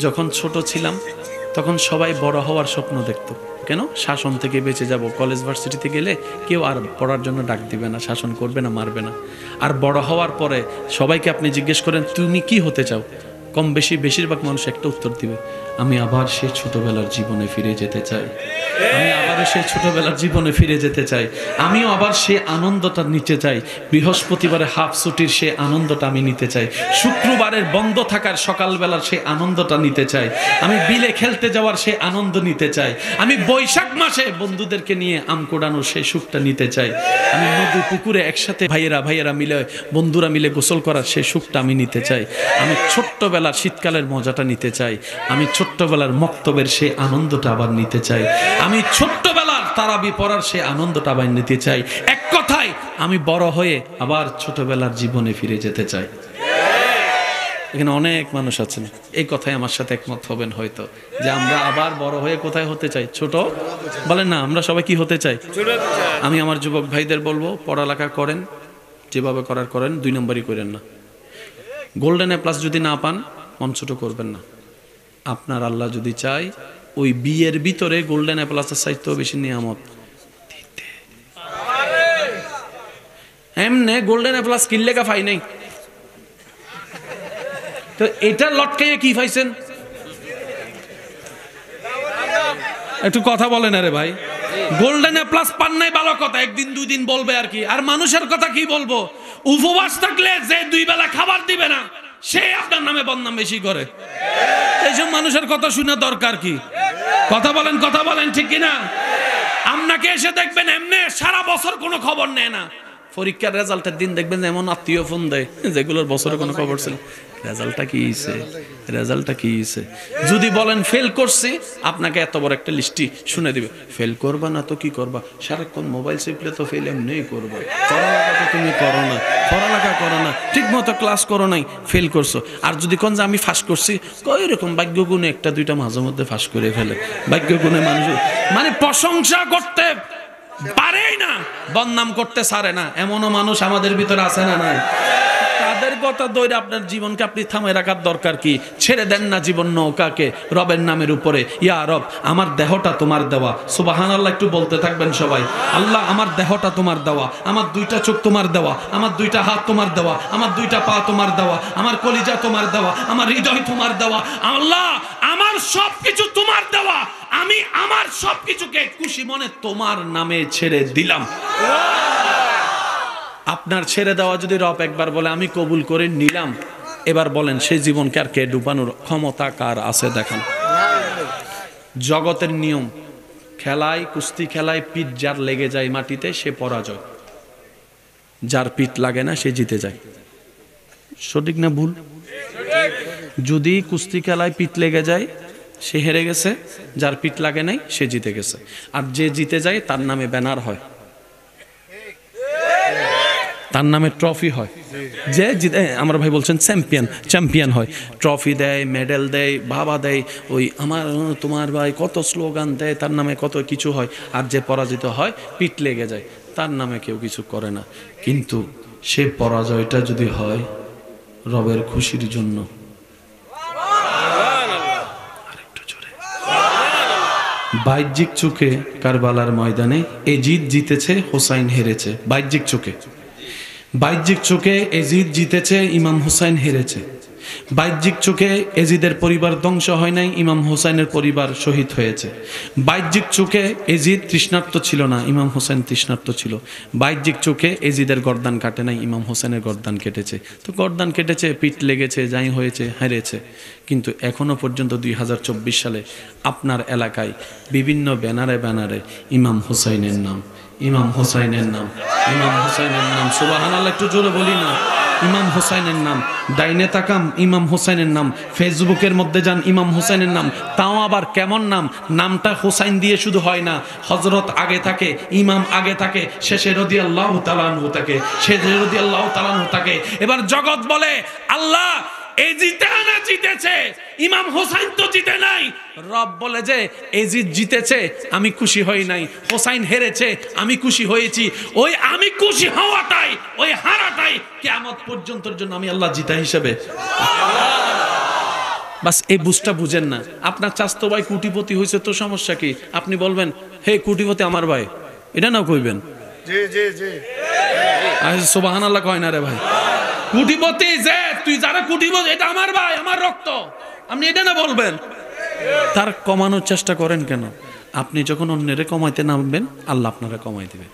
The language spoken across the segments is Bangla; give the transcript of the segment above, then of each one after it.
যখন ছোট ছিলাম তখন সবাই বড় হওয়ার স্বপ্ন দেখতো। কেন? শাসন থেকে বেঁচে যাব, কলেজ ভার্সিটিতে গেলে কেউ আর পড়ার জন্য ডাক দিবে না, শাসন করবে না, মারবে না। আর বড় হওয়ার পরে সবাইকে আপনি জিজ্ঞেস করেন তুমি কি হতে চাও, কম বেশি বেশিরভাগ মানুষ একটা উত্তর দিবে, আমি আবার সেই ছোটবেলার জীবনে ফিরে যেতে চাই, আমি আবারও সেই ছোটবেলার জীবনে ফিরে যেতে চাই, আমিও আবার সেই আনন্দটা নিতে চাই, বৃহস্পতিবারে হাফ ছুটির সেই আনন্দটা আমি নিতে চাই, শুক্রবারের বন্ধ থাকার সকালবেলার সেই আনন্দটা নিতে চাই, আমি বিলে খেলতে যাওয়ার সেই আনন্দ নিতে চাই, আমি বৈশাখ মাসে বন্ধুদেরকে নিয়ে আম কোড়ানোর সেই সুখটা নিতে চাই, আমি নদী পুকুরে একসাথে ভাইয়েরা মিলে বন্ধুরা মিলে গোসল করার সেই সুখটা আমি নিতে চাই, আমি ছোট্টবেলার শীতকালের মজাটা নিতে চাই, আমি ছোট্টবেলার মক্তবের সেই আনন্দটা আবার নিতে চাই, আমি ছোট্টবেলার তারাবি পড়ার সেই আনন্দটা আবার নিতে চাই। এক কথায় আমি বড় হয়ে আবার ছোটবেলার জীবনে ফিরে যেতে চাই। এখানে অনেক মানুষ আছেন এই কথায় আমার সাথে একমত হবেন হয়তো, যে আমরা আবার বড় হয়ে কোথায় হতে চাই? ছোট বলেন না, আমরা সবাই কি হতে চাই? আমি আমার যুবক ভাইদের বলবো, পড়ালেখা করেন, যেভাবে করার করেন, 2 নম্বরই করেন না। গোল্ডেন A+ যদি না পান মন ছোট করবেন না। আপনার আল্লাহ যদি চায় ওই বিয়ের ভিতরে গোল্ডেন A+ এর চাইতেও বেশি নিয়ামত দিতে। এমনে গোল্ডেন A+ কিল্লেকা পাই নাই, তো এটা লটকাইয়ে কি পাইছেন? একটু কথা বলেন আরে ভাই। গোল্ডেন A+ পান নাই ভালো কথা, 1 দিন 2 দিন বলবে আর কি। আর মানুষের কথা কি বলবো? উপবাস থাকলে যে 2 বেলা খাবার দিবে না সে আপনার নামে বদনাম বেশি করে। এইসব মানুষের কথা শুনে দরকার কি? কথা বলেন ঠিক কিনা? আপনাকে এসে দেখবেন এমনি সারা বছর কোনো খবর নেয় না, পরীক্ষার রেজাল্টের দিন দেখবেন এমন আত্মীয় ফোন দেয় যেগুলোর বছরে কোনো খবর ছিল, রেজাল্টটা কি হয়েছে। যদি বলেন ফেল করছি, আপনাকে এত বড় একটা লিস্টি শুনে দিবে, ফেল করবা না তো কি করবা, সারাক্ষণ মোবাইল চিপলে তো ফেল এমনি করবা, পড়ালেখা তো তুমি করো না, ঠিক মতো ক্লাস করো নাই, ফেল করছো। আর যদি কোন যে আমি ফাঁস করছি, কই রকম ভাগ্য গুণে 1-2টা মাঝে মধ্যে ফাঁস করে ফেলে, ভাগ্য গুণে মানুষ মানে প্রশংসা করতে পারেই না, বদনাম করতে ছাড়ে না, এমনও মানুষ আমাদের ভিতরে আছে না নাই? তাদের কথা দৌড়ে আপনার জীবনকে আপনি থামায় রাখার দরকার কি? ছেড়ে দেন না জীবন নৌকাকে রবের নামের উপরে। ইয়া রব, আমার দেহটা তোমার দেওয়া, সুবহানাল্লাহ একটু বলতে থাকবেন সবাই। আল্লাহ, আমার দেহটা তোমার দেওয়া, আমার 2টা চোখ তোমার দেওয়া, আমার 2টা হাত তোমার দেওয়া, আমার 2টা পা তোমার দেওয়া, আমার কলিজা তোমার দেওয়া, আমার হৃদয় তোমার দেওয়া। আল্লাহ, আমার সবকিছু তোমার দেওয়া, আমি আমার সবকিছুকে খুশি মনে তোমার নামে ছেড়ে দিলাম। আপনার ছেড়ে দেওয়া যদি রব একবার বলে আমি কবুল করে নিলাম, এবার বলেন সেই জীবনকে আর কে ডুবানোর ক্ষমতা কার আছে দেখান। জগতের নিয়ম, খেলায় কুস্তি খেলায় পিঠ যার লেগে যায় মাটিতে সে পরাজয়, যার পিঠ লাগে না সে জিতে যায়। সঠিক না ভুল? যদি কুস্তি খেলায় পিঠ লেগে যায় সে হেরে গেছে, যার পিঠ লাগে নাই সে জিতে গেছে। আর যে জিতে যায় তার নামে ব্যানার হয়, তার নামে ট্রফি হয়। যে আমার ভাই বলছেন চ্যাম্পিয়ন হয়, ট্রফি দেয়, মেডেল দেয়, বাবা দেয়, ওই আমার তোমার ভাই কত স্লোগান দেয়, তার নামে কত কিছু হয়। আর যে পরাজিত হয়, পিঠ লেগে যায়, তার নামে কেউ কিছু করে না। কিন্তু সে পরাজয়টা যদি হয় রবের খুশির জন্য, আরেকটু জোরে, বাহ্যিক চোখে কারবালার ময়দানে এজিদ জিতেছে, হোসাইন হেরেছে। বাহ্যিক চোখে এজিদ জিতেছে, ইমাম হুসাইন হেরেছে। বাহ্যিক চোখে এজিদের পরিবার ধ্বংস হয় নাই, ইমাম হুসাইনের পরিবার শহীদ হয়েছে। বাহ্যিক চোখে এজিদ তৃষ্ণার্ত ছিল না, ইমাম হুসাইন তৃষ্ণার্ত ছিল। বাহ্যিক চোখে এজিদের গর্দান কাটে নাই, ইমাম হুসাইনের গর্দান কেটেছে। তো গর্দান কেটেছে, পিঠ লেগেছে, যাই হয়েছে, হেরেছে। কিন্তু এখনো পর্যন্ত 2024 সালে আপনার এলাকায় বিভিন্ন ব্যানারে ইমাম হুসাইনের নাম, ইমাম হুসাইনের নাম, ইমাম হুসাইনের নাম। সুবহানাল্লাহ একটু জোরে বলি না, ইমাম হুসাইনের নাম। ডাইনে তাকাম, ইমাম হুসাইনের নাম। ফেসবুকের মধ্যে যান, ইমাম হুসাইনের নাম। তাও আবার কেমন নাম? নামটা হুসাইন দিয়ে শুধু হয় না, হযরত আগে থাকে, ইমাম আগে থাকে, শেষে রাদিয়াল্লাহু তাআলা আনহু থাকে, শেষে রাদিয়াল্লাহু তাআলা আনহু থাকে। এবার জগৎ বলে আল্লাহ জিতেছে, ইমাম হোসাইন তো জিতে নাই। রব বলে যে এজিদ জিতেছে, আমি খুশি হই নাই, হোসাইন হেরেছে, আমি খুশি হয়েছি। ওই আমি খুশি হওয়াটাই, ওই হারাটাই কিয়ামত পর্যন্তর জন্য আমি আল্লাহ জিতা হিসেবে। বাস এই বুঝটা বুঝেন না। আপনার চাস্তো ভাই কোটিপতি হয়েছে তো সমস্যা কি? আপনি বলবেন হে কোটিপতি আমার ভাই, এটা না কইবেন? সুবহানাল্লাহ কয় না রে ভাই? কোটিপতি যে তুই যারা কোটিপতি এটা আমার ভাই, আমার রক্ত, আপনি এটা না বলবেন? তার কমানোর চেষ্টা করেন কেন? আপনি যখন অন্যেরে কমাইতে নামবেন আল্লাহ আপনারা কমাই দিবে।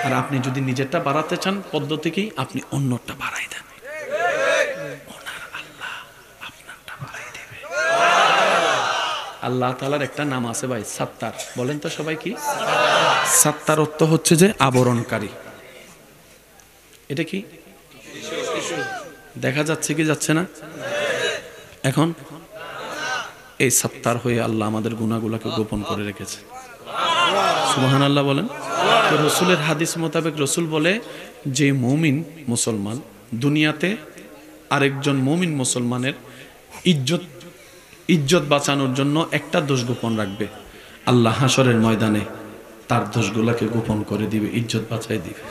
আর আপনি যদি নিজেরটা বাড়াতে চান পদ্ধতি কি? আপনি অন্যটা বাড়াই দেন, ওনার আল্লাহ আপনারটা বাড়াই দেবে। আল্লাহ তাআলার একটা নাম আছে ভাই, সাত্তার। বলেন তো সবাই কি? সাত্তার অর্থ হচ্ছে যে আবরণকারী। এটা কি দেখা যাচ্ছে কি যাচ্ছে না? এখন এই সাত্তার হয়ে আল্লাহ আমাদের গুনাহগুলোকে গোপন করে রেখেছে। সুবহানাল্লাহ বলেন। তো রসুলের হাদিস মোতাবেক রসুল বলে যে মুমিন মুসলমান দুনিয়াতে আরেকজন মুমিন মুসলমানের ইজ্জত বাঁচানোর জন্য একটা দোষ গোপন রাখবে, আল্লাহ হাসরের ময়দানে তার দোষগুলোকে গোপন করে দিবে, ইজ্জত বাঁচাই দিবে।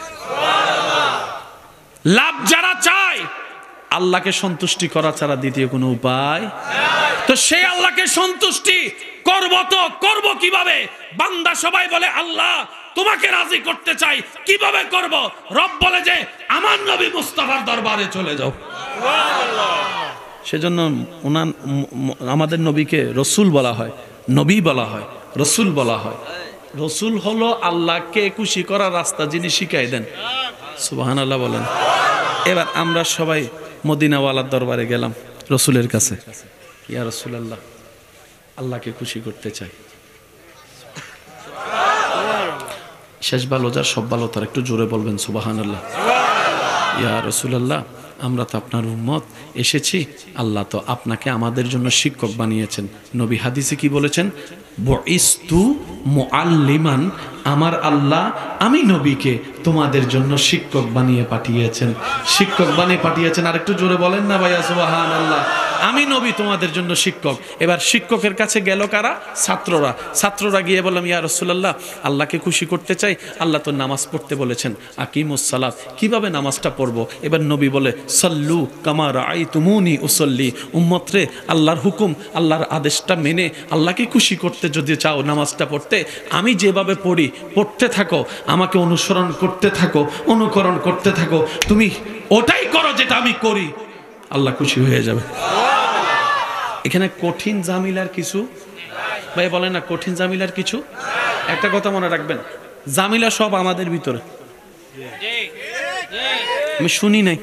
লাভ যারা চায় আল্লাহকে সন্তুষ্টি করা ছাড়া দ্বিতীয় কোনো উপায়। তো সেই আল্লাহকে সন্তুষ্টি করব কিভাবে? বান্দা সবাই বলে আল্লাহ তোমাকে রাজি করতে চাই, কিভাবে করব? রব বলে যে আমার নবী মুস্তাফার দরবারে চলে যাও। সেজন্য আমাদের নবীকে রসুল বলা হয়, নবী বলা হয়, রসুল বলা হয়। রসুল হলো আল্লাহকে খুশি করার রাস্তা যিনি শিখাই দেন। সুবহানাল্লাহ বলেন। এবার আমরা সবাই মদিনাওয়ালার দরবারে গেলাম, রসুলের কাছে, ইয়া রাসূলুল্লাহ আল্লাহকে খুশি করতে চাই। শেষ ভালো যার সব ভালো তার, একটু জোরে বলবেন সুবহানাল্লাহ। ইয়া রাসূলুল্লাহ আমরা তো আপনার উম্মত, এসেছি, আল্লাহ তো আপনাকে আমাদের জন্য শিক্ষক বানিয়েছেন। নবী হাদিসে কি বলেছেন? বুইস্তু মুআল্লিমান, আমার আল্লাহ আমি নবীকে তোমাদের জন্য শিক্ষক বানিয়ে পাঠিয়েছেন। শিক্ষক বানিয়ে পাঠিয়েছেন। আর একটু জোরে বলেন না ভাইয়া সুবহানাল্লাহ। আমি নবী তোমাদের জন্য শিক্ষক। এবার শিক্ষকের কাছে গেল কারা? ছাত্ররা গিয়ে বললাম ইয়া রাসূলুল্লাহ আল্লাহকে খুশি করতে চাই, আল্লাহ তো নামাজ পড়তে বলেছেন, আকিমুস সালাত, কিভাবে নামাজটা পড়বো? এবার নবী বলে সাল্লু কামা রাআইতুমুনি উসাল্লি। উম্মত রে, আল্লাহর হুকুম, আল্লাহর আদেশটা মেনে আল্লাহকে খুশি করতে যদি চাও নামাজটা পড়তে, আমি যেভাবে পড়ি পড়তে থাকো, আমাকে অনুসরণ করতে থাকো, অনুকরণ করতে থাকো, তুমি ওটাই করো যেটা আমি করি, আল্লাহ খুশি হয়ে যাবে। এখানে কঠিন জামিলার কিছু ভাই বলে না, কঠিন জামিলার কিছু। একটা কথা মনে রাখবেন, জামিলা সব আমাদের ভিতরে। আমি শুনি নাই,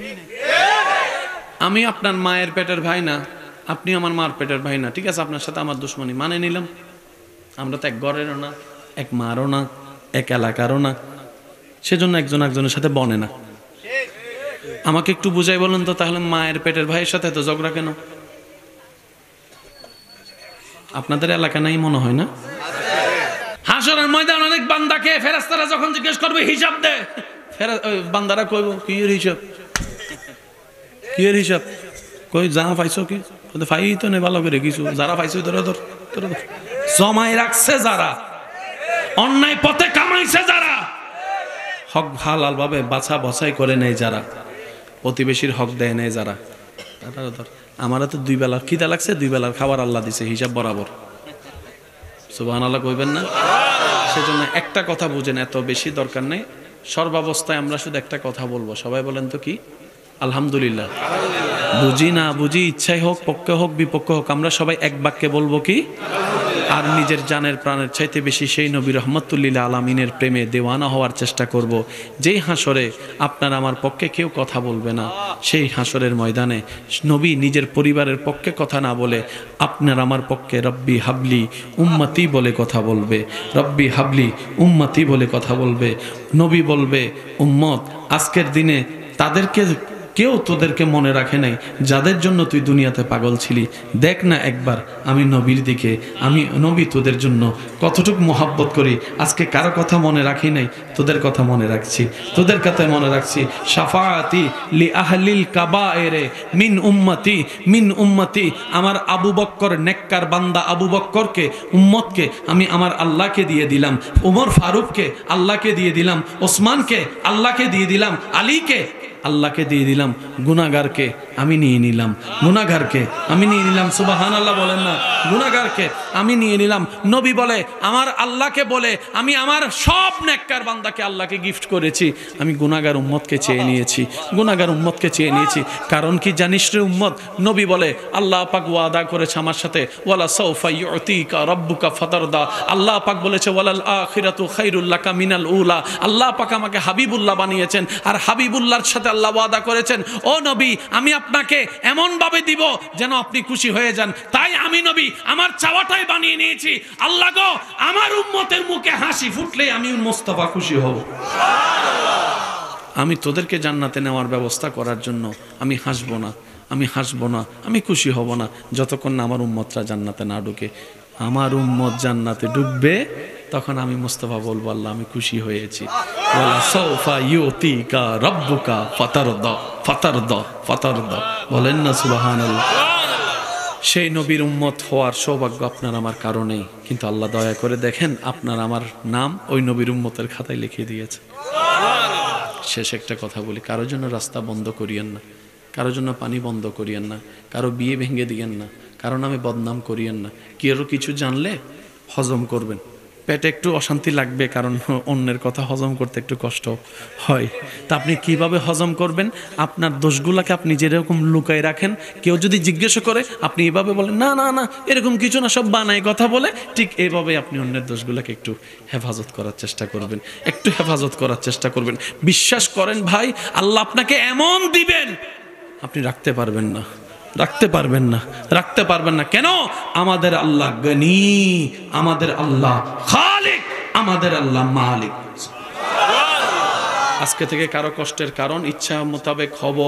আমি আপনার মায়ের পেটের ভাই না, আপনি আমার মার পেটের ভাই না, ঠিক আছে, আপনার সাথে আমার দুশ্মনী মানে নিলাম। আমরা তো এক ঘরেরও না, এক মারও না, এক এলাকারও না, সেজন্য একজন একজনের সাথে বনে না। আমাকে একটু বুঝাই বলেন তো, তাহলে মায়ের পেটের ভাইয়ের সাথে তো ঝগড়া কেন? আপনাদের এলাকা নাই মনে হয় না? হাসরের ময়দান অনেক বান্দাকে ফেরেশতারা যখন জিজ্ঞেস করবে হিসাব দে, বান্দারা কইব কি এর হিসাব, কি এর হিসাব? কই যা পাইছো কি ফাই তো নেই ভালো করে কিছু, যারা পাইছো ধরে ধর জমাই রাখছে, যারা অন্যায় পথে কামাইছে, যারা হক হালাল ভাবে বাছা বছাই করে নেয়, যারা প্রতিবেশীর হক দেয় নেয়, যারা ধর। আমারা তো দুই বেলার খিদা লাগছে, দুই বেলার খাবার আল্লাহ দিছে হিসাব বরাবর। সুবহানাল্লাহ কইবেন না? সেজন্য একটা কথা বুঝেন, এত বেশি দরকার নেই, সর্বাবস্থায় আমরা শুধু একটা কথা বলবো, সবাই বলেন তো কি? আলহামদুলিল্লাহ। বুঝি না বুঝি, ইচ্ছাই হোক, পক্ষে হোক, বিপক্ষে হোক, আমরা সবাই এক বাক্যে বলবো কি? আর নিজের জানের প্রাণের চাইতে বেশি সেই নবী রহমতুল্লিল আলামিনের প্রেমে দেওয়ানা হওয়ার চেষ্টা করব। যেই হাসরে আপনার আমার পক্ষে কেউ কথা বলবে না, সেই হাসরের ময়দানে নবী নিজের পরিবারের পক্ষে কথা না বলে আপনার আমার পক্ষে রব্বি হাবলি উম্মতি বলে কথা বলবে, রব্বি হাবলি উম্মতি বলে কথা বলবে। নবী বলবে উম্মত আজকের দিনে তাদেরকে কেউ তোদেরকে মনে রাখে নাই যাদের জন্য তুই দুনিয়াতে পাগল ছিলি। দেখ না একবার আমি নবীর দিকে, আমি নবী তোদের জন্য কতটুকু মোহাব্বত করি। আজকে কারো কথা মনে রাখি নাই, তোদের কথা মনে রাখছি, তোদের কথা মনে রাখছি। শাফাআতি লি আহলিল কাবায়েরে মিন উম্মতি, মিন উম্মতি। আমার আবু বক্কর, নেককার বান্দা আবু বক্করকে, উম্মতকে আমি আমার আল্লাহকে দিয়ে দিলাম, উমর ফারুককে আল্লাহকে দিয়ে দিলাম, ওসমানকে আল্লাহকে দিয়ে দিলাম, আলীকে আল্লাহকে দিয়ে দিলাম, গুনাহগারকে আমি নিয়ে নিলাম, গুনাহগারকে আমি নিয়ে নিলাম। সুবহানাল্লাহ বলেন না? গুনাহগারকে আমি নিয়ে নিলাম। নবী বলে আমার আল্লাহকে বলে আমি আমার সব নেককার বান্দাকে আল্লাহকে গিফট করেছি, আমি গুনাহগার উম্মতকে চেয়ে নিয়েছি, গুনাহগার উম্মতকে চেয়ে নিয়েছি। কারণ কি জানিস রে উম্মত? নবী বলে আল্লাহ পাক ওয়াদা করেছে আমার সাথে, ওয়ালা সাউফা ইউতিকা রাব্বুকা ফাতারদা। আল্লাহ পাক বলেছে ওয়ালাল আখিরাতু খায়রুল লাকা মিনাল উলা। আল্লাহ পাক আমাকে হাবিবুল্লাহ বানিয়েছেন, আর হাবিবুল্লাহর সাথে আল্লাহ ওয়াদা করেছেন ও নবী আমি আপনাকে এমন ভাবে দিব যেন আপনি খুশি হয়ে যান। তাই আমি নবী আমার চাওয়াটাই বানিয়ে নিয়েছি, আল্লাহ গো আমার উম্মতের মুখে হাসি ফুটলে আমি মুস্তাফা খুশি হব। আমি তোদেরকে জান্নাতে নেওয়ার ব্যবস্থা করার জন্য আমি হাসবো না, আমি হাসবো না, আমি খুশি হব না যতক্ষণ না আমার উম্মতরা জান্নাতে না ঢুকে। আমার উম্মত জান্নাতে ঢুকবে তখন আমি মুস্তাফা বলবো আল্লাহ আমি খুশি হয়েছি। ওয়ালা সাউফা ইউতিকা রাব্বুকা ফাতারদা ফাতারদা ফাতারদা। বলেন না সুবহানাল্লাহ? সেই নবীর উম্মত হওয়ার সৌভাগ্য আপনার আমার কারণেই, কিন্তু আল্লাহ দয়া করে দেখেন আপনার আমার নাম ওই নবীর উম্মতের খাতায় লিখে দিয়েছে। শেষ একটা কথা বলি, কারোর জন্য রাস্তা বন্ধ করিয়েন না, কারোর জন্য পানি বন্ধ করিয়েন না, কারো বিয়ে ভেঙে দিয়েন না, কারো নামে বদনাম করিয়েন না। কেউ কিছু জানলে হজম করবেন, পেটে একটু অশান্তি লাগবে কারণ অন্যের কথা হজম করতে একটু কষ্ট হয়, তা আপনি কিভাবে হজম করবেন? আপনার দোষগুলোকে আপনি যেরকম লুকায় রাখেন, কেউ যদি জিজ্ঞেস করে আপনি এভাবে বলেন না না না এরকম কিছু না, সব বানায় কথা বলে, ঠিক এইভাবে আপনি অন্যের দোষগুলোকে একটু হেফাজত করার চেষ্টা করবেন, একটু হেফাজত করার চেষ্টা করবেন। বিশ্বাস করেন ভাই, আল্লাহ আপনাকে এমন দিবেন আপনি রাখতে পারবেন না, রাখতে পারবেন না, রাখতে পারবেন না। কেন? আমাদের আল্লাহ গনি, আমাদের আল্লাহ খালিক, আমাদের আল্লাহ মালিক। আজকে থেকে কারো কষ্টের কারণ ইচ্ছা মোতাবেক হব,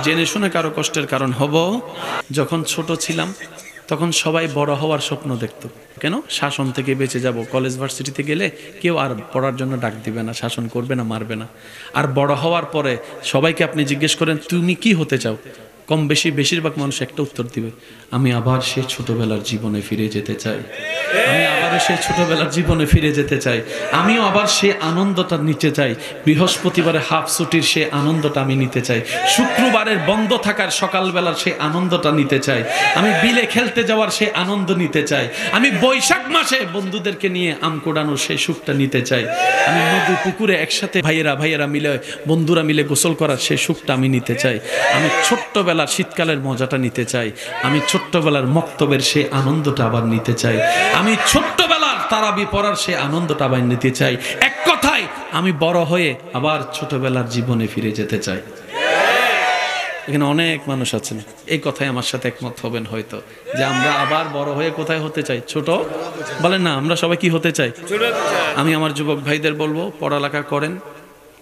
জেনে শুনে কারো কষ্টের কারণ হব। যখন ছোট ছিলাম তখন সবাই বড় হওয়ার স্বপ্ন দেখত। কেন? শাসন থেকে বেঁচে যাব, কলেজ ভার্সিটিতে গেলে কেউ আর পড়ার জন্য ডাক দিবে না, শাসন করবে না, মারবে না। আর বড় হওয়ার পরে সবাইকে আপনি জিজ্ঞেস করেন তুমি কি হতে চাও, কম বেশি বেশিরভাগ মানুষ একটা উত্তর দিবে, আমি আবার সেই ছোটবেলার জীবনে ফিরে যেতে চাই, আমি আবারও সেই ছোটবেলার জীবনে ফিরে যেতে চাই, আমিও আবার সেই আনন্দটা নিতে চাই। বৃহস্পতিবারে হাফ ছুটির সেই আনন্দটা আমি নিতে চাই, শুক্রবারের বন্ধ থাকার সকালবেলার সেই আনন্দটা নিতে চাই, আমি বিলে খেলতে যাওয়ার সেই আনন্দ নিতে চাই, আমি বৈশাখ মাসে বন্ধুদেরকে নিয়ে আম কোড়ানোর সেই সুখটা নিতে চাই, আমি নদী পুকুরে একসাথে ভাইয়েরা মিলে বন্ধুরা মিলে গোসল করার সেই সুখটা আমি নিতে চাই, আমি ছোট্টবেলার শীতকালের মজাটা নিতে চাই, আমি ছোট্টবেলার মক্তবের সেই আনন্দটা আবার নিতে চাই, আমি ছোট্টবেলার তারাবি পড়ার সেই আনন্দটা আবার নিতে চাই। এক কথায় আমি বড় হয়ে আবার ছোটবেলার জীবনে ফিরে যেতে চাই। এখানে অনেক মানুষ আছেন এই কথায় আমার সাথে একমত হবেন হয়তো, যে আমরা আবার বড় হয়ে কোথায় হতে চাই? ছোট। বলেন না আমরা সবাই কি হতে চাই? আমি আমার যুবক ভাইদের বলবো পড়ালেখা করেন,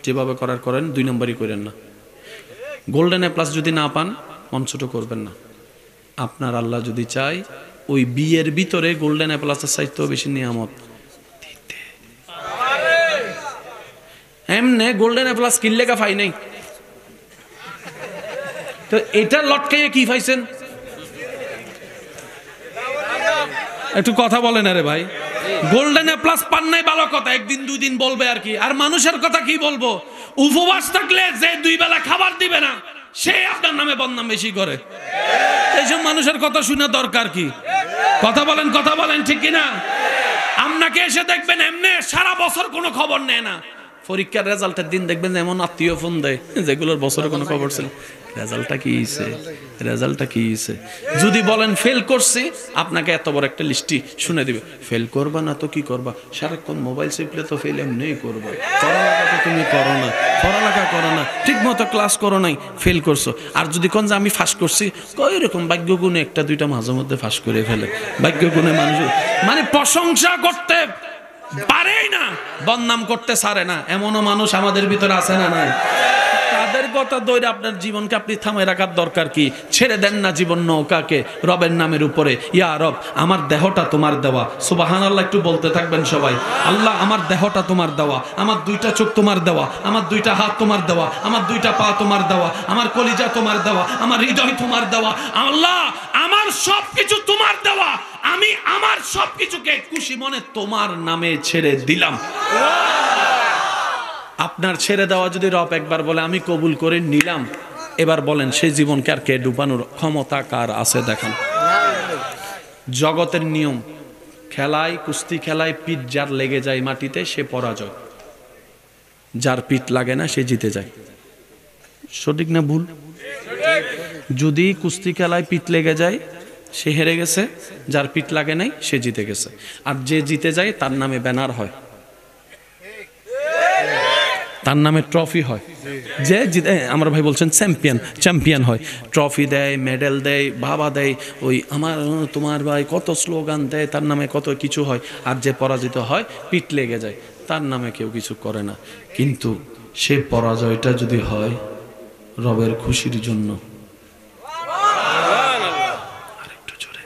যেভাবে করার করেন, 2 নম্বরই করেন না। গোল্ডেন এ প্লাস যদি না পান মন ছোট করবেন না। আপনার আল্লাহ যদি চাই ওই বিয়ের ভিতরে গোল্ডেন এ প্লাসের চাইতেও বেশি নিয়ামত দিতে। এমনে গোল্ডেন এ প্লাস কিনলে কা পাই নাই, তো এটা লটকাইয়ে কি পাইছেন? একটু কথা বলেন। আরে ভাই গোল্ডেন এ প্লাস পান নাই ভালো কথা, 1 দিন 2 দিন বলবে আর কি, আর মানুষের কথা কি বলবো? উপবাস থাকলে যে 2 বেলা খাবার দিবে না সে আপনার নামে বদনাম বেশি করে। এইসব মানুষের কথা শুনে দরকার কি? কথা বলেন ঠিক কিনা? আপনাকে এসে দেখবেন এমনি সারা বছর কোনো খবর নেয় না, পরীক্ষার রেজাল্টের দিন দেখবেন এমন আত্মীয় ফোন দেয় যেগুলোর বছরে কোনো খবর ছিল, রেজাল্টটা কি হয়েছে। যদি বলেন ফেল করছি, আপনাকে এত বড় একটা লিস্টি শুনে দিবে, ফেল করবা না তো কি করবা, সারাক্ষণ মোবাইল চিপলে তো ফেল এমনি করবা, পড়ালেখা তো তুমি পড়ালেখা করো না, ঠিক মতো ক্লাস করো নাই, ফেল করছো। আর যদি কোন যে আমি ফাঁস করছি, এরকম ভাগ্য গুণে 1-2টা মাঝে মধ্যে ফাঁস করে ফেলে, ভাগ্য গুণে মানুষ মানে প্রশংসা করতে পারেই না, বদনাম করতে ছাড়ে না, এমনও মানুষ আমাদের ভিতরে আছে না নাই? তাদের কথা ধরে আপনার জীবনকে আপনি থামায় রাখার দরকার কি? ছেড়ে দেন না জীবন নৌকাকে রবের নামের উপরে। ইয়া রব আমার দেহটা তোমার দেওয়া, সুবহানাল্লাহ একটু বলতে থাকবেন সবাই। আল্লাহ আমার দেহটা তোমার দেওয়া, আমার 2টা চোখ তোমার দেওয়া, আমার 2টা হাত তোমার দেওয়া, আমার 2টা পা তোমার দেওয়া, আমার কলিজা তোমার দেওয়া, আমার হৃদয় তোমার দেওয়া। আল্লাহ আমার সবকিছু তোমার দেওয়া, আমি আমার সবকিছুকে খুশি মনে তোমার নামে ছেড়ে দিলাম। আপনার ছেড়ে দেওয়া যদি রব একবার বলে আমি কবুল করে নিলাম, এবার বলেন সেই জীবনকে আর কে ডুবানোর ক্ষমতা কার আছে দেখান। জগতের নিয়ম, খেলায় কুস্তি খেলায় পিঠ যার লেগে যায় মাটিতে সে পরাজয়, যার পিঠ লাগে না সে জিতে যায়। সঠিক না ভুল? যদি কুস্তি খেলায় পিঠ লেগে যায় সে হেরে গেছে, যার পিঠ লাগে নাই সে জিতে গেছে। আর যে জিতে যায় তার নামে ব্যানার হয়, তার নামে ট্রফি হয়। যে জিতে, আমার ভাই বলছেন চ্যাম্পিয়ন, চ্যাম্পিয়ন হয়, ট্রফি দেয়, মেডেল দেয়, বাবা দেয়, ওই আমার তোমার ভাই কত স্লোগান দেয়, তার নামে কত কিছু হয়। আর যে পরাজিত হয় পিঠ লেগে যায় তার নামে কেউ কিছু করে না। কিন্তু সে পরাজয়টা যদি হয় রবের খুশির জন্য, আরেকটু জোরে,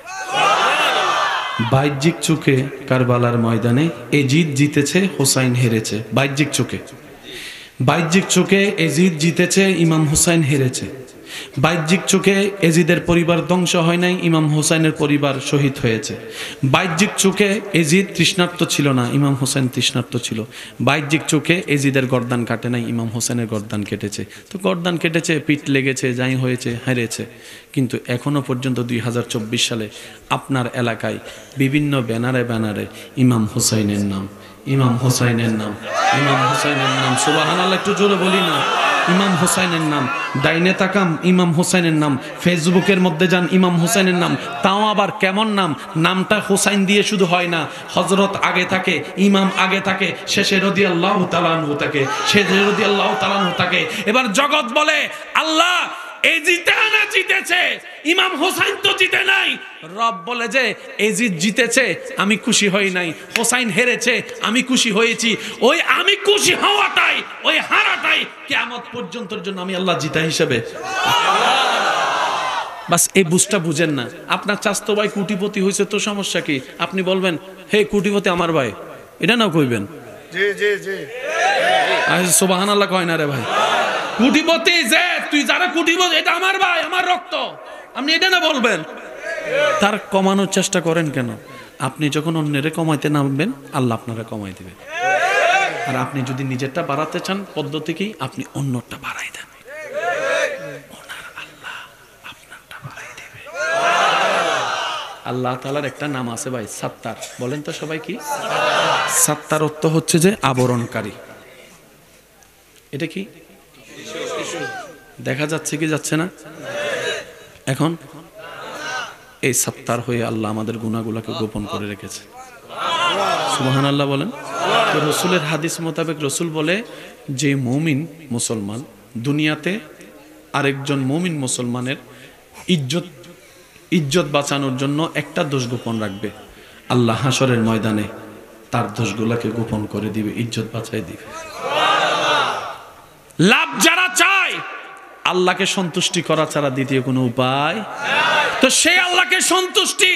বাহ্যিক চোখে কারবালার ময়দানে এজিদ জিতেছে, হোসাইন হেরেছে। বাহ্যিক চোখে, বাহ্যিক চোখে এজিদ জিতেছে, ইমাম হোসাইন হেরেছে। বাহ্যিক চোখে এজিদের পরিবার ধ্বংস হয় নাই, ইমাম হোসাইনের পরিবার শহীদ হয়েছে। বাহ্যিক চোখে এজিদ তৃষ্ণার্ত ছিল না, ইমাম হোসেন তৃষ্ণার্ত ছিল। বাহ্যিক চোখে এজিদের গর্দান কাটে নাই, ইমাম হোসেনের গর্দান কেটেছে। তো গর্দান কেটেছে, পিঠ লেগেছে, যাই হয়েছে, হেরেছে। কিন্তু এখনো পর্যন্ত 2024 সালে আপনার এলাকায় বিভিন্ন ব্যানারে ব্যানারে ইমাম হোসাইনের নাম, ইমাম হোসাইনের নাম, ইমাম হোসাইনের নাম। সুবহানাল্লাহ, একটু জোরে বলি না। ইমাম হোসাইনের নাম, ডাইনে তাকাম ইমাম হোসাইনের নাম, ফেসবুকের মধ্যে যান ইমাম হোসাইনের নাম। তাও আবার কেমন নাম? নামটা হোসাইন দিয়ে শুধু হয় না, হযরত আগে থাকে, ইমাম আগে থাকে, শেষে রাদিয়াল্লাহু তাআলা আনহু থাকে, শেষে রাদিয়াল্লাহু তাআলা আনহু থাকে। এবার জগৎ বলে আল্লাহ এজিদ না জিতেছে, ইমাম হোসাইন তো জিতে নাই। রব বলে যে এজিদ জিতেছে আমি খুশি হই নাই, হোসাইন হেরেছে আমি খুশি হয়েছি। ওই আমি খুশি হওয়াটাই, ওই হারাটাই কিয়ামত পর্যন্তর জন্য আমি আল্লাহ জিতা হিসেবে। বাস এই বুঝটা বুঝেন না। আপনার চাস্তো ভাই কোটিপতি হয়েছে তো সমস্যা কি? আপনি বলবেন হে কোটিপতি আমার ভাই, এটা না কইবেন? জি জি জি, সুবহানাল্লাহ কয় না রে ভাই। কোটিপতি যে তুই, যারা কোটিপতি এটা আমার ভাই, আমার রক্ত, আপনি এটা না বলবেন? তার কমানোর চেষ্টা করেন কেন? আপনি যখন অন্যেরে কমাইতে নামবেন আল্লাহ আপনারা কমাই দিবে। আর আপনি যদি নিজেরটা বাড়াতে চান পদ্ধতি কি? আপনি অন্যটা বাড়াই দেন, ওনার আল্লাহ আপনারটা বাড়াই দেবে। আল্লাহ তাআলার একটা নাম আছে ভাই, সাত্তার। বলেন তো সবাই কি? সাত্তার অর্থ হচ্ছে যে আবরণকারী। এটা কি দেখা যাচ্ছে কি যাচ্ছে না? এখন এই সাত্তার হয়ে আল্লাহ আমাদের গুনাহগুলোকে গোপন করে রেখেছে। সুবহানাল্লাহ বলেন। তো রসুলের হাদিস মোতাবেক রসুল বলে যে মুমিন মুসলমান দুনিয়াতে আরেকজন মুমিন মুসলমানের ইজ্জত বাঁচানোর জন্য একটা দোষ গোপন রাখবে, আল্লাহ হাসরের ময়দানে তার দোষগুলোকে গোপন করে দিবে, ইজ্জত বাঁচাই দিবে। লাভ যারা চায় আল্লাহকে সন্তুষ্টি করা ছাড়া দ্বিতীয় কোনো উপায়। তো সেই আল্লাহকে সন্তুষ্টি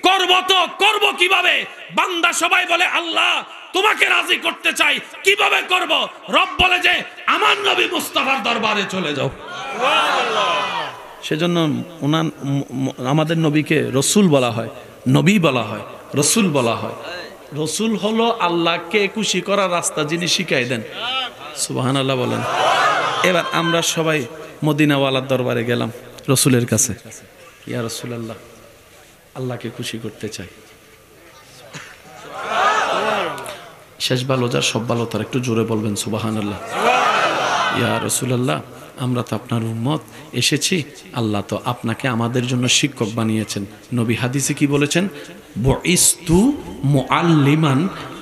করব, তো করব কিভাবে? বান্দা সবাই বলে আল্লাহ তোমাকে রাজি করতে চাই, কিভাবে করব? রব বলে যে আমার নবী মুস্তাফার দরবারে চলে যাও। সেজন্য আমাদের নবীকে রসুল বলা হয়, নবী বলা হয়, রসুল বলা হয়। রসুল হলো আল্লাহকে খুশি করার রাস্তা যিনি শিখাই দেন। সুবহানাল্লাহ বলেন। এবার আমরা সবাই মদিনাওয়ালার দরবারে গেলাম, রসুলের কাছে, ইয়া রাসূলুল্লাহ আল্লাহকে খুশি করতে চাই। শেষ ভালো যার সব ভালো তার, একটু জোরে বলবেন সুবহানাল্লাহ। ইয়া রাসূলুল্লাহ আমরা তো আপনার উম্মত, এসেছি, আল্লাহ তো আপনাকে আমাদের জন্য শিক্ষক বানিয়েছেন। নবী হাদিসে কি বলেছেন? বুইস্তু মুআল্লিমান,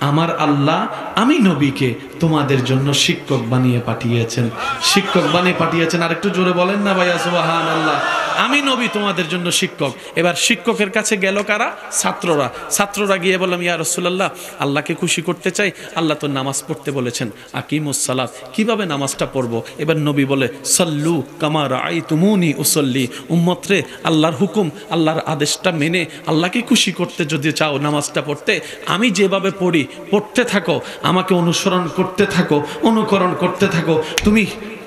আমার আল্লাহ আমি নবীকে তোমাদের জন্য শিক্ষক বানিয়ে পাঠিয়েছেন, শিক্ষক বানিয়ে পাঠিয়েছেন। আর একটু জোরে বলেন না ভাইয়া সুবহানাল্লাহ। আমি নবী তোমাদের জন্য শিক্ষক। এবার শিক্ষকের কাছে গেল কারা? ছাত্ররা। ছাত্ররা গিয়ে বললাম ইয়া রাসূলুল্লাহ আল্লাহকে খুশি করতে চাই, আল্লাহ তো নামাজ পড়তে বলেছেন, আকিমুস সালাত, কিভাবে নামাজটা পড়বো? এবার নবী বলে সাল্লু কামা রাআইতুমুনি উসাল্লি। উম্মত রে, আল্লাহর হুকুম, আল্লাহর আদেশটা মেনে আল্লাহকে খুশি করতে যদি চাও নামাজটা পড়তে, আমি যেভাবে পড়ি পড়তে থাকো, আমাকে অনুসরণ করতে থাকো, অনুকরণ করতে থাকো, তুমি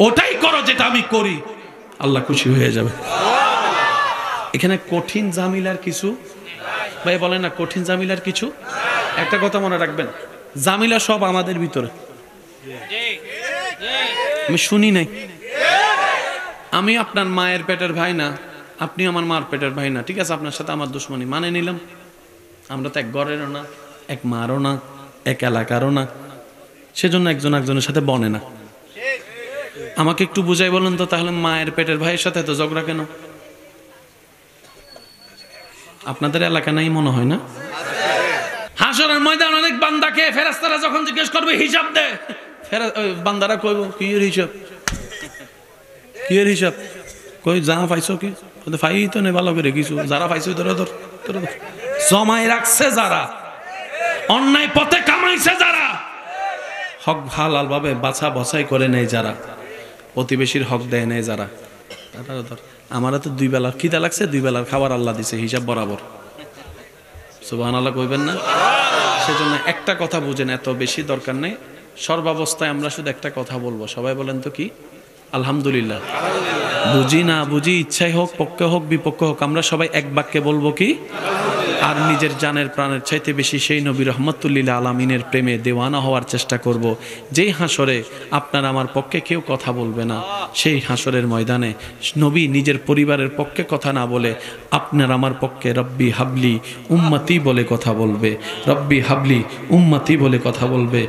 ওটাই করো যেটা আমি করি, আল্লাহ খুশি হয়ে যাবে। এখানে কঠিন জামিলার কিছু ভাই বলেন না, কঠিন জামিলার কিছু। একটা কথা মনে রাখবেন, জামিলা সব আমাদের ভিতরে। আমি শুনি নাই। আমি আপনার মায়ের পেটের ভাই না, আপনি আমার মার পেটের ভাই না, ঠিক আছে, আপনার সাথে আমার দুশ্মনী মানে নিলাম। আমরা তো এক ঘরেরও না, এক মারও না, এক এলাকারও না, সেজন্য একজন একজনের সাথে বনে না। আমাকে একটু বুঝাই বলুন তো, তাহলে মায়ের পেটের ভাইয়ের সাথে তো ঝগড়া কেন? আপনাদের এলাকা নাই মনে হয় না? হাসরের ময়দান অনেক বান্দাকে ফেরেশতারা যখন জিজ্ঞেস করবে হিসাব দে, বান্দারা কইব কি এর হিসাব, কি এর হিসাব, কই যা পাইছো কি ফাই তো নেই ভালো করে কিছু, যারা পাইছো ধরে ধর জমাই রাখছে, যারা অন্যায় পথে কামাইছে, যারা হক হালাল ভাবে বাছা বছাই করে নেয়, যারা প্রতিবেশীর হক দেয় নেয়, যারা ধর। আমারও তো 2 বেলার খিদা লাগছে, 2 বেলার খাবার আল্লাহ দিছে হিসাব বরাবর। সুবহানাল্লাহ কইবেন না? সেজন্য একটা কথা বুঝেন, এত বেশি দরকার নেই, সর্বাবস্থায় আমরা শুধু একটা কথা বলবো, সবাই বলেন তো কি? আলহামদুলিল্লাহ। বুঝি না বুঝি, ইচ্ছাই হোক, পক্ষে হোক, বিপক্ষে হোক, আমরা সবাই এক বাক্যে বলবো কি? আর নিজের জানের প্রাণের চাইতে বেশি সেই নবী রহমতুল্লিল আলামিনের প্রেমে দেওয়ানা হওয়ার চেষ্টা করব। যেই হাসরে আপনার আমার পক্ষে কেউ কথা বলবে না, সেই হাসরের ময়দানে নবী নিজের পরিবারের পক্ষে কথা না বলে আপনার আমার পক্ষে রব্বি হাবলি উম্মতি বলে কথা বলবে, রব্বি হাবলি উম্মতি বলে কথা বলবে।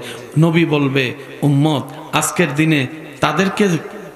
নবী বলবে, উম্মত আজকের দিনে তাদেরকে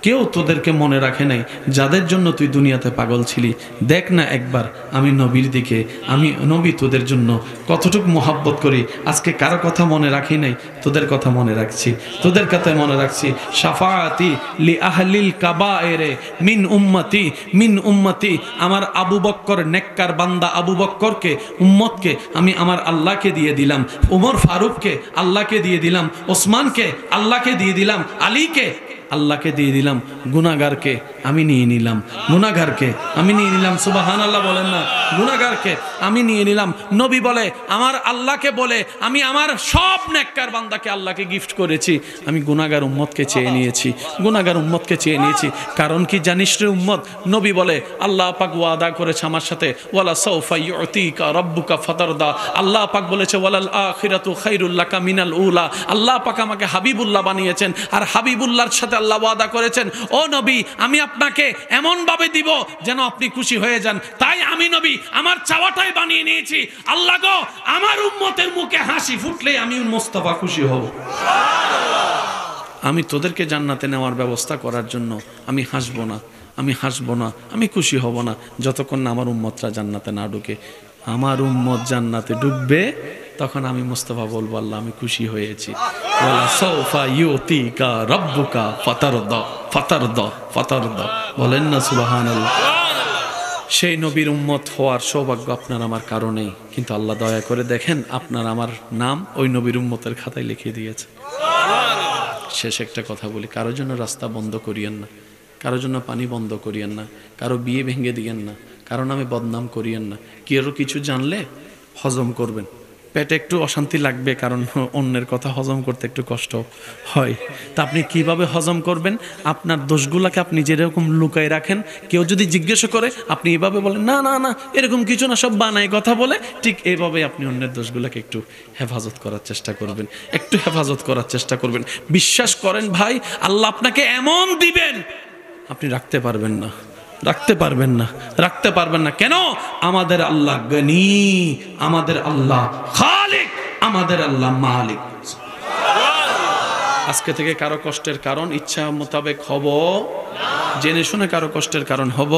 কেউ তোদেরকে মনে রাখে নাই যাদের জন্য তুই দুনিয়াতে পাগল ছিলি। দেখ না একবার আমি নবীর দিকে, আমি নবী তোদের জন্য কতটুকু মোহাব্বত করি। আজকে কারো কথা মনে রাখি নাই, তোদের কথা মনে রাখছি, তোদের কথা মনে রাখছি। শাফাআতি লি আহলিল কাবায়েরে মিন উম্মতি, মিন উম্মতি। আমার আবু বক্কর, নেককার বান্দা আবু বক্করকে, উম্মতকে আমি আমার আল্লাহকে দিয়ে দিলাম, উমর ফারুককে আল্লাহকে দিয়ে দিলাম, ওসমানকে আল্লাহকে দিয়ে দিলাম, আলীকে আল্লাহকে দিয়ে দিলাম, গুনাহগারকে আমি নিয়ে নিলাম, গুনাহগারকে আমি নিয়ে নিলাম। সুবহানাল্লাহ বলেন না? গুনাহগারকে আমি নিয়ে নিলাম। নবী বলে, আমার আল্লাহকে বলে আমি আমার সব নেককার বান্দাকে আল্লাহকে গিফট করেছি, আমি গুনাহগার উম্মতকে চেয়ে নিয়েছি, গুনাহগার উম্মতকে চেয়ে নিয়েছি। কারণ কি জানিস রে উম্মত? নবী বলে, আল্লাহ পাক ওয়াদা করেছে আমার সাথে, ওয়ালা সাউফা ইউতিকা রাব্বুকা ফাতারদা। আল্লাহ পাক বলেছে, ওয়ালাল আখিরাতু খায়রুল লাকা মিনাল উলা। আল্লাহ পাক আমাকে হাবিবুল্লাহ বানিয়েছেন, আর হাবিবুল্লাহর সাথে আল্লাহ ওয়াদা করেছেন, ও নবী আমি আপনাকে এমন ভাবে দিব যেন আপনি খুশি হয়ে যান। তাই আমি নবী আমার চাওয়াটাই বানিয়ে নিয়েছি, আল্লাহ গো আমার উম্মতের মুখে হাসি ফুটলে আমি মুস্তাফা খুশি হব। আমি তোদেরকে জান্নাতে নেওয়ার ব্যবস্থা করার জন্য আমি হাসবো না, আমি হাসবো না, আমি খুশি হব না যতক্ষণ না আমার উম্মতরা জান্নাতে না ঢুকে। আমার উম্মত জান্নাতে ঢুকবে, তখন আমি মুস্তাফা বলবো, আল্লাহ আমি খুশি হয়েছি। ওয়ালা সাউফা ইউতিকা রাব্বুকা ফাতারদা, ফাতারদা, ফাতারদা। বলেন না সুবহানাল্লাহ? সেই নবীর উম্মত হওয়ার সৌভাগ্য আপনার আমার কারণেই, কিন্তু আল্লাহ দয়া করে দেখেন আপনার আমার নাম ওই নবীর উম্মতের খাতায় লিখে দিয়েছে। শেষ একটা কথা বলি, কারোর জন্য রাস্তা বন্ধ করিয়েন না, কারোর জন্য পানি বন্ধ করিয়েন না, কারো বিয়ে ভেঙে দিয়েন না, কারো নামে বদনাম করিয়েন না। কেউ কিছু জানলে হজম করবেন, পেটে একটু অশান্তি লাগবে, কারণ অন্যের কথা হজম করতে একটু কষ্ট হয়। তা আপনি কিভাবে হজম করবেন? আপনার দোষগুলাকে আপনি যেরকম লুকায় রাখেন, কেউ যদি জিজ্ঞেস করে আপনি এভাবে বলেন, না না না এরকম কিছু না, সব বানাই কথা বলে। ঠিক এইভাবে আপনি অন্যের দোষগুলাকে একটু হেফাজত করার চেষ্টা করবেন, একটু হেফাজত করার চেষ্টা করবেন। বিশ্বাস করেন ভাই, আল্লাহ আপনাকে এমন দিবেন আপনি রাখতে পারবেন না, রাখতে পারবেন না, রাখতে পারবেন না। কেন? আমাদের আল্লাহ গনি, আমাদের আল্লাহ খালিক, আমাদের আল্লাহ মালিক। আজকে থেকে কারো কষ্টের কারণ ইচ্ছা মোতাবেক হব, জেনে শুনে কারো কষ্টের কারণ হব